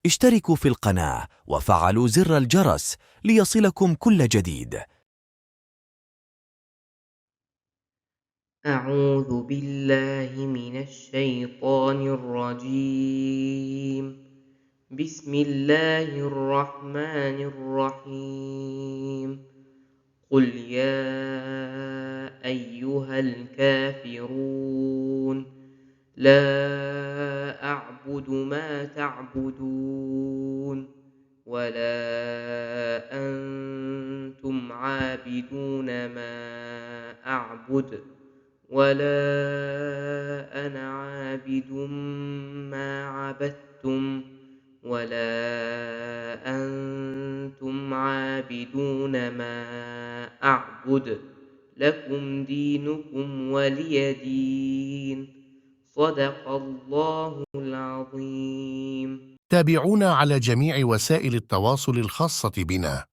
اشتركوا في القناة وفعلوا زر الجرس ليصلكم كل جديد. أعوذ بالله من الشيطان الرجيم. بسم الله الرحمن الرحيم. قل يا أيها الكافرون لا أعبد ما تعبدون ولا أنتم عابدون ما أعبد ولا أنا عابد ما عبدتم ولا أنتم عابدون ما أعبد لكم دينكم ولي دين. صدق الله العظيم. تابعونا على جميع وسائل التواصل الخاصة بنا.